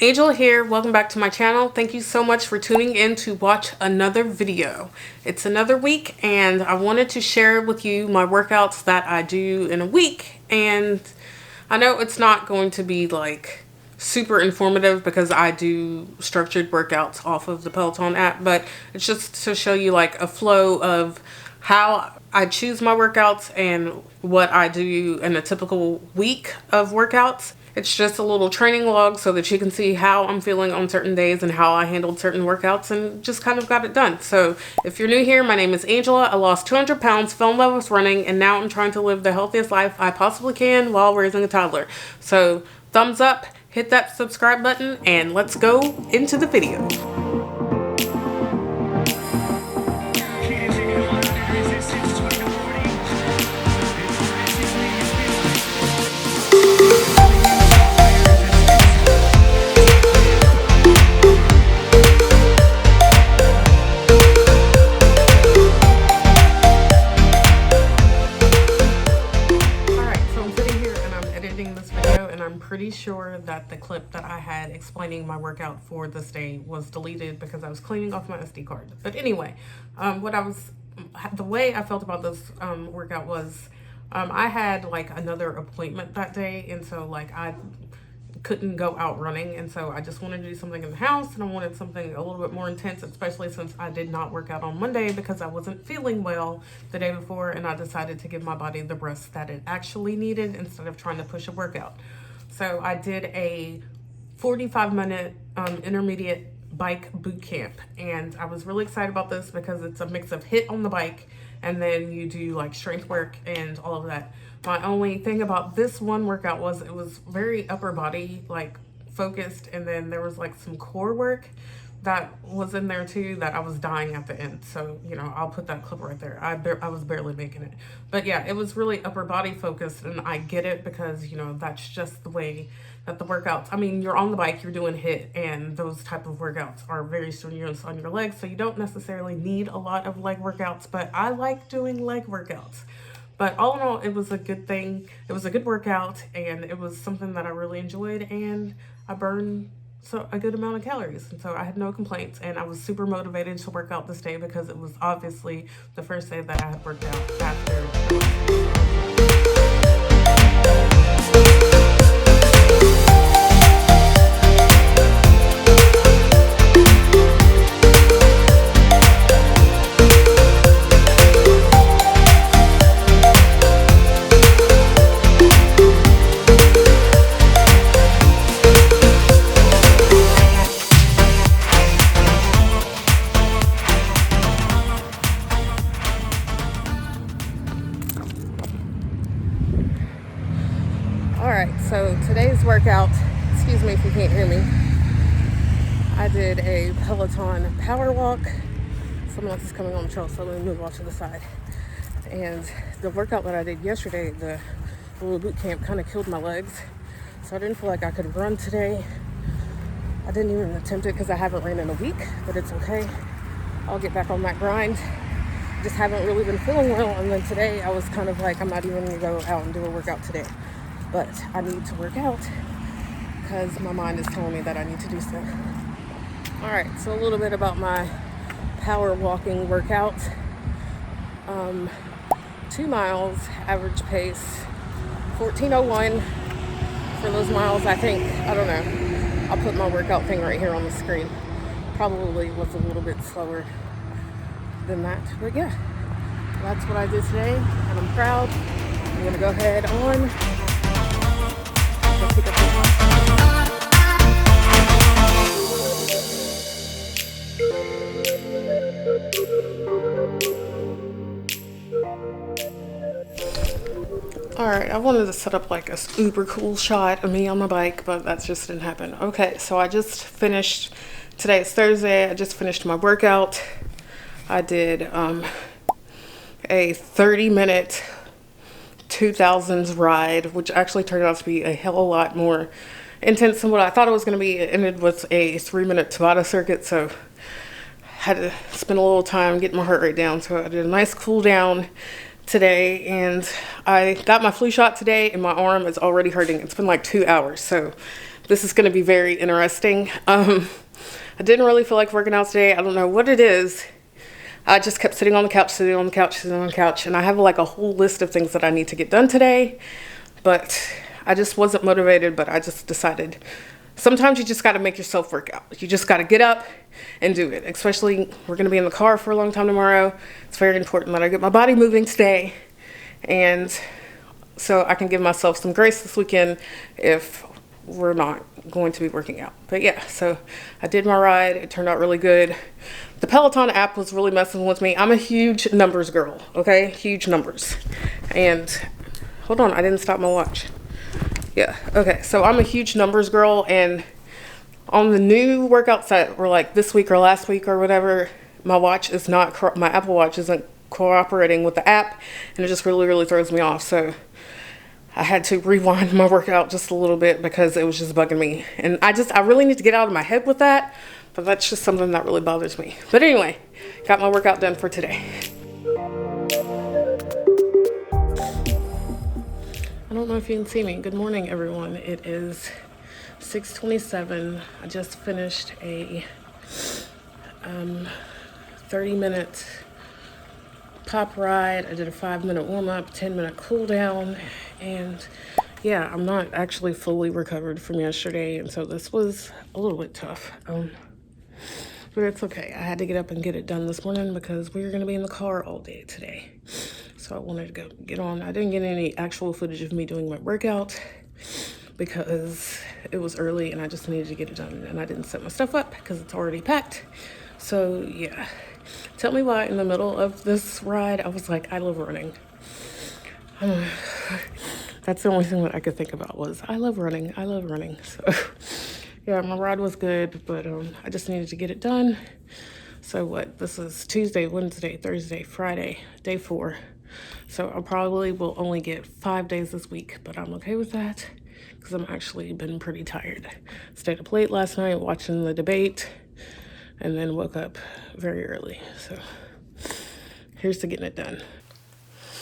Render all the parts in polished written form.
Angel here. Welcome back to my channel. Thank you so much for tuning in to watch another video. It's another week and I wanted to share with you my workouts that I do in a week. And I know it's not going to be like super informative because I do structured workouts off of the Peloton app, but it's just to show you like a flow of how I choose my workouts and what I do in a typical week of workouts. It's just a little training log so that you can see how I'm feeling on certain days and how I handled certain workouts and just kind of got it done. So if you're new here, my name is Angela. I lost 200 pounds, fell in love with running, and now I'm trying to live the healthiest life I possibly can while raising a toddler. So thumbs up, hit that subscribe button, and let's go into the video. Pretty sure that the clip that I had explaining my workout for this day was deleted because I was cleaning off my SD card. But anyway, the way I felt about this workout was I had like another appointment that day, and so like I couldn't go out running, and so I just wanted to do something in the house, and I wanted something a little bit more intense, especially since I did not work out on Monday because I wasn't feeling well the day before, and I decided to give my body the rest that it actually needed instead of trying to push a workout. So I did a 45-minute intermediate bike boot camp, and I was really excited about this because it's a mix of HIIT on the bike and then you do like strength work and all of that. My only thing about this one workout was it was very upper body like focused, and then there was like some core work that was in there too that I was dying at the end. So, you know, I'll put that clip right there. I was barely making it. But yeah, it was really upper body focused, and I get it because, you know, that's just the way that the workouts, I mean, you're on the bike, you're doing HIIT, and those type of workouts are very strenuous on your legs. So you don't necessarily need a lot of leg workouts, but I like doing leg workouts. But all in all, it was a good thing. It was a good workout, and it was something that I really enjoyed, and I burned a good amount of calories, and so I had no complaints, and I was super motivated to work out this day because it was obviously the first day that I had worked out after. Alright, so today's workout, excuse me if you can't hear me, I did a Peloton power walk. Someone else is coming on the trail, so let me move off to the side. And the workout that I did yesterday, the little boot camp, kind of killed my legs, so I didn't feel like I could run today. I didn't even attempt it because I haven't ran in a week, but it's okay. I'll get back on that grind. Just haven't really been feeling well, and then today I was kind of like, I'm not even going to go out and do a workout today. But I need to work out because my mind is telling me that I need to do so. All right, so a little bit about my power walking workout. 2 miles, average pace, 14:01 for those miles, I think. I don't know. I'll put my workout thing right here on the screen. Probably was a little bit slower than that, but yeah, that's what I did today, and I'm proud. I'm gonna go ahead on. Alright, I wanted to set up like a super cool shot of me on my bike, but that just didn't happen. Okay, so I just finished, today is Thursday, I just finished my workout. I did a 30-minute 2000s ride, which actually turned out to be a hell of a lot more intense than what I thought it was going to be. It ended with a 3-minute Tabata circuit, so had to spend a little time getting my heart rate down. So I did a nice cool down today, and I got my flu shot today, and my arm is already hurting. It's been like 2 hours, so This is going to be very interesting. I didn't really feel like working out today. I don't know what it is. I just kept sitting on the couch, sitting on the couch, sitting on the couch. And I have like a whole list of things that I need to get done today. But I just wasn't motivated, but I just decided sometimes you just got to make yourself work out. You just got to get up and do it. Especially, we're going to be in the car for a long time tomorrow. It's very important that I get my body moving today. And so I can give myself some grace this weekend if we're not going to be working out. But yeah, so I did my ride. It turned out really good. The Peloton app was really messing with me. I'm a huge numbers girl, okay? Huge numbers. And hold on, I didn't stop my watch. Yeah, okay, so I'm a huge numbers girl, and on the new workouts that were like this week or last week or whatever, my watch is not, my Apple Watch isn't cooperating with the app, and it just really throws me off. So I had to rewind my workout just a little bit because it was just bugging me. And I really need to get out of my head with that, but that's just something that really bothers me. But anyway, got my workout done for today. I don't know if you can see me. Good morning, everyone. It is 6:27. I just finished a 30-minute pop ride. I did a 5-minute warm-up, 10-minute cool down, and yeah, I'm not actually fully recovered from yesterday, and so this was a little bit tough. But it's okay. I had to get up and get it done this morning because we were going to be in the car all day today. So I wanted to get on. I didn't get any actual footage of me doing my workout because it was early and I just needed to get it done, and I didn't set my stuff up because it's already packed. So yeah. Tell me why in the middle of this ride I was like, I love running. That's the only thing that I could think about was I love running. So yeah, my ride was good, but I just needed to get it done. So what, this is Tuesday, Wednesday, Thursday, Friday, day 4. So I probably will only get 5 days this week, but I'm okay with that because I'm actually been pretty tired. Stayed up late last night watching the debate and then woke up very early. So here's to getting it done.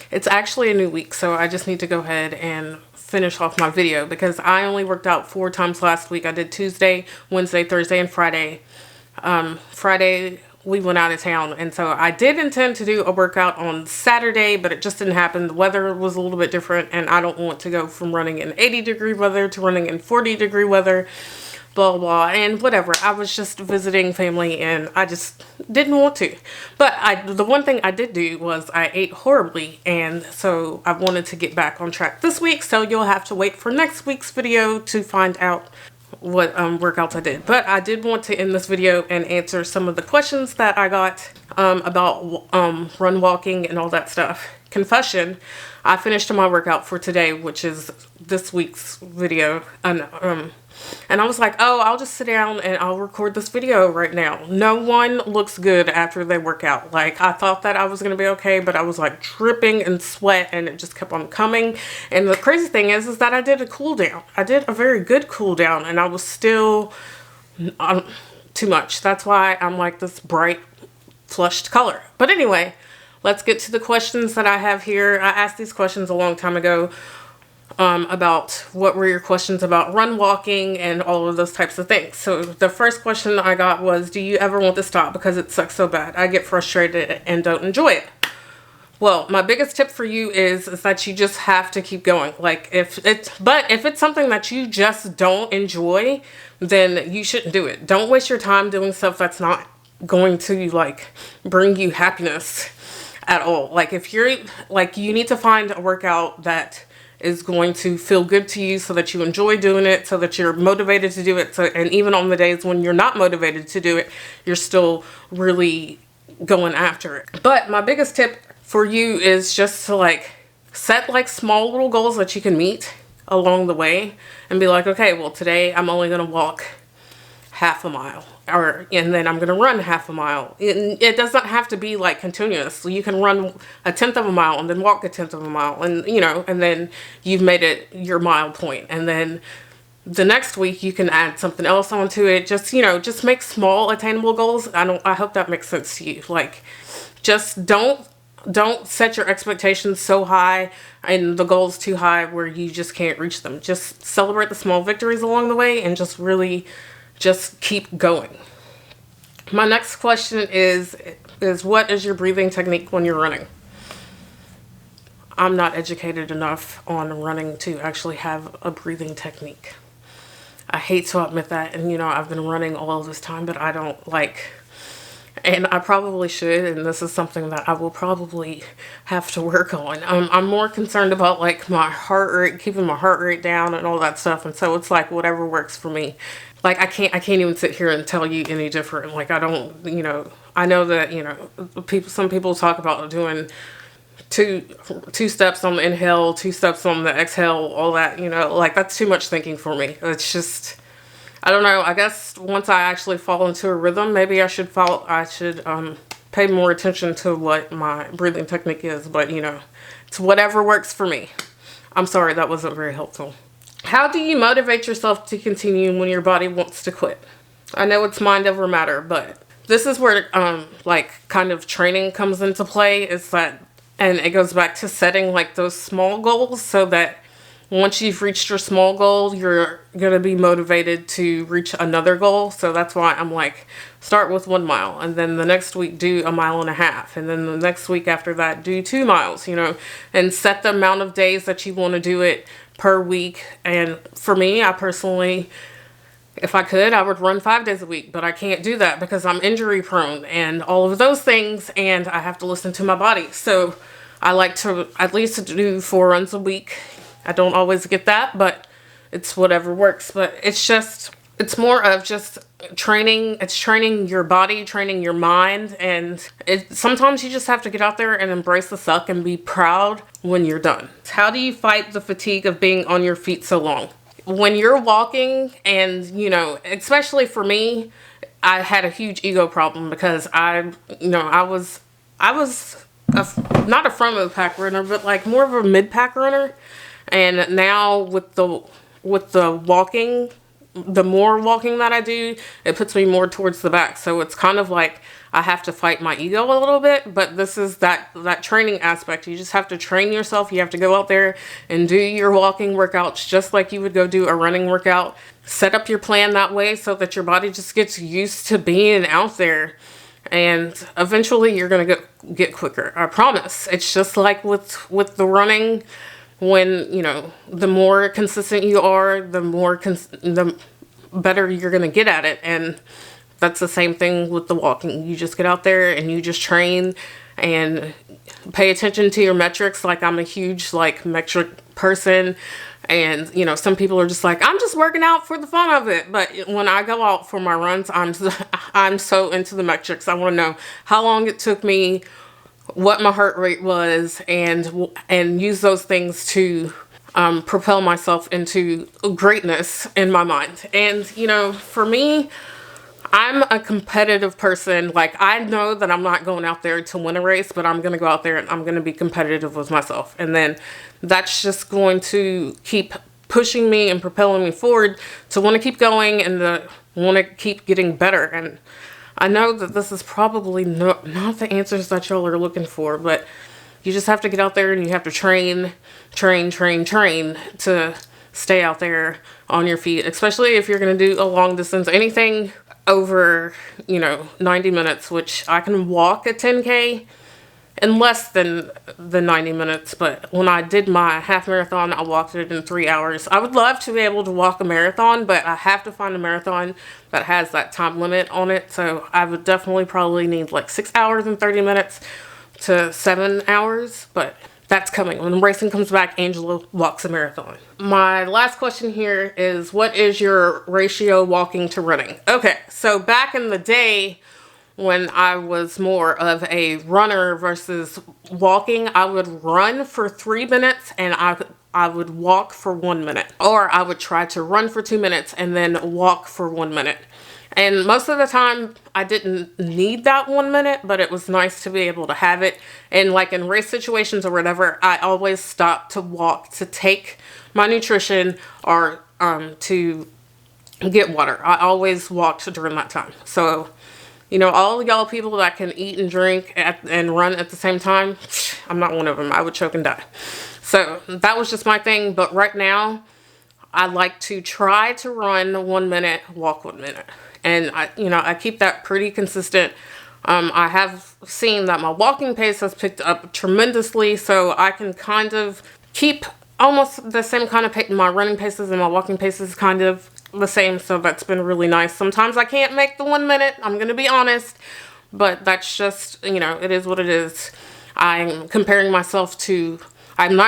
It's actually a new week, so I just need to go ahead and finish off my video because I only worked out 4 times last week. I did Tuesday, Wednesday, Thursday, and Friday. Friday, we went out of town, and so I did intend to do a workout on Saturday, but it just didn't happen. The weather was a little bit different, and I don't want to go from running in 80-degree weather to running in 40-degree weather, blah, blah, and whatever. I was just visiting family, and I just didn't want to. But the one thing I did do was I ate horribly, and so I wanted to get back on track this week, so you'll have to wait for next week's video to find out what workouts I did. But I did want to end this video and answer some of the questions that I got about run walking and all that stuff. Confession, I finished my workout for today, which is this week's video, and I was like, oh, I'll just sit down and I'll record this video right now. No one looks good after they work out. Like, I thought that I was going to be okay, but I was like dripping in sweat and it just kept on coming. And the crazy thing is that I did a cool down. I did a very good cool down, and I was still too much. That's why I'm like this bright flushed color. But anyway, let's get to the questions that I have here. I asked these questions a long time ago. About what were your questions about run walking and all of those types of things. So the first question I got was, do you ever want to stop because it sucks so bad? I get frustrated and don't enjoy it. Well, my biggest tip for you is that you just have to keep going. Like, if it's something that you just don't enjoy, then you shouldn't do it. Don't waste your time doing stuff that's not going to like bring you happiness at all. Like, if you're like, you need to find a workout that is going to feel good to you so that you enjoy doing it, so that you're motivated to do it. So, and even on the days when you're not motivated to do it, you're still really going after it. But my biggest tip for you is just to like set like small little goals that you can meet along the way and be like, okay, well, today I'm only going to walk half a mile, and then I'm going to run half a mile. It doesn't have to be like continuous. So you can run a 1/10 of a mile and then walk a 1/10 of a mile, and and then you've made it your mile point. And then the next week you can add something else onto it. Just, just make small attainable goals. I hope that makes sense to you. Like, just don't don't set your expectations so high and the goals too high where you just can't reach them. Just celebrate the small victories along the way and just really just keep going. My next question is what is your breathing technique when you're running? I'm not educated enough on running to actually have a breathing technique. I hate to admit that, and you know, I've been running all of this time, but I don't like, and I probably should, and this is something that I will probably have to work on. I'm more concerned about like my heart rate, keeping my heart rate down and all that stuff, and so it's like whatever works for me. Like I can't even sit here and tell you any different. Like I don't, you know, I know that, you know, some people talk about doing two steps on the inhale, 2 steps on the exhale, all that, you know, like that's too much thinking for me. It's just, I don't know. I guess once I actually fall into a rhythm, maybe I should pay more attention to what my breathing technique is, but you know, it's whatever works for me. I'm sorry, that wasn't very helpful. How do you motivate yourself to continue when your body wants to quit? I know it's mind over matter, but this is where like kind of training comes into play. Is that, and it goes back to setting like those small goals so that once you've reached your small goal, you're going to be motivated to reach another goal. So that's why I'm like, start with 1 mile, and then the next week do 1.5 miles, and then the next week after that do 2 miles, you know, and set the amount of days that you want to do it per week. And for me, I personally, if I could, I would run 5 days a week, but I can't do that because I'm injury prone and all of those things, and I have to listen to my body. So I like to at least do 4 runs a week. I don't always get that, but it's whatever works. But it's more of just training. It's training your body, training your mind, and sometimes you just have to get out there and embrace the suck and be proud when you're done. How do you fight the fatigue of being on your feet so long? When you're walking, and you know, especially for me, I had a huge ego problem because I was not a front of the pack runner, but like more of a mid pack runner. And now with the walking, the more walking that I do, it puts me more towards the back. So it's kind of like I have to fight my ego a little bit, but this is that training aspect. You just have to train yourself. You have to go out there and do your walking workouts just like you would go do a running workout. Set up your plan that way so that your body just gets used to being out there. And eventually you're going to get quicker. I promise. It's just like with the running. When, you know, the more consistent you are, the better you're going to get at it. And that's the same thing with the walking. You just get out there and you just train and pay attention to your metrics. Like I'm a huge like metric person. And, you know, some people are just like, I'm just working out for the fun of it. But when I go out for my runs, I'm so into the metrics. I want to know how long it took me, what my heart rate was, and use those things to propel myself into greatness in my mind. And, you know, for me, I'm a competitive person. Like, I know that I'm not going out there to win a race, but I'm going to go out there and I'm going to be competitive with myself. And then that's just going to keep pushing me and propelling me forward to want to keep going and to want to keep getting better. And I know that this is probably not the answers that y'all are looking for, but you just have to get out there and you have to train to stay out there on your feet, especially if you're going to do a long distance, anything over, you know, 90 minutes, which I can walk a 10K in less than the 90 minutes. But when I did my half marathon, I walked it in 3 hours. I would love to be able to walk a marathon, but I have to find a marathon that has that time limit on it. So I would definitely probably need like 6 hours and 30 minutes to 7 hours, but that's coming. When racing comes back, Angela walks a marathon. My last question here is, what is your ratio walking to running? Okay, so back in the day, when I was more of a runner versus walking, I would run for 3 minutes and I would walk for 1 minute. Or I would try to run for 2 minutes and then walk for 1 minute. And most of the time, I didn't need that 1 minute, but it was nice to be able to have it. And like in race situations or whatever, I always stopped to walk to take my nutrition or to get water. I always walked during that time. So You know, all y'all people that can eat and drink and run at the same time, I'm not one of them. I would choke and die. So that was just my thing. But right now, I like to try to run 1 minute, walk 1 minute. And I keep that pretty consistent. I have seen that my walking pace has picked up tremendously, so I can kind of keep almost the same kind of pace. My running paces and my walking paces kind of the same, so that's been really nice. Sometimes I can't make the 1 minute, I'm gonna be honest, but that's just, it is what it is. I'm not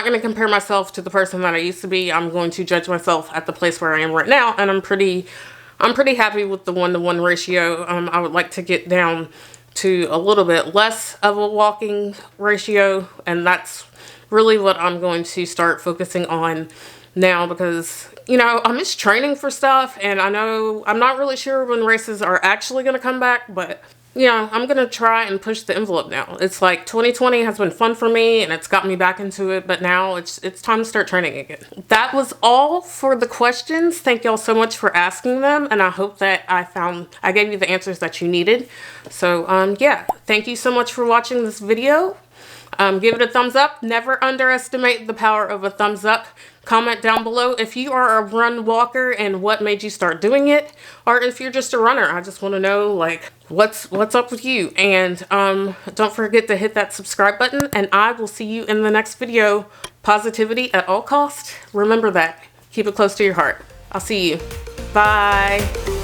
going to compare myself to the person that I used to be. I'm going to judge myself at the place where I am right now, and I'm pretty happy with the 1-to-1 ratio. I would like to get down to a little bit less of a walking ratio, and that's really what I'm going to start focusing on now, because I miss training for stuff, and I know I'm not really sure when races are actually going to come back, but I'm going to try and push the envelope now. It's like 2020 has been fun for me and it's got me back into it, but now it's time to start training again. That was all for the questions. Thank y'all so much for asking them, and I hope that I gave you the answers that you needed. So yeah, thank you so much for watching this video. Give it a thumbs up. Never underestimate the power of a thumbs up. Comment down below if you are a run walker and what made you start doing it, or if you're just a runner. I just want to know, like, what's up with you. And don't forget to hit that subscribe button, and I will see you in the next video. Positivity at all costs. Remember that. Keep it close to your heart. I'll see you. Bye.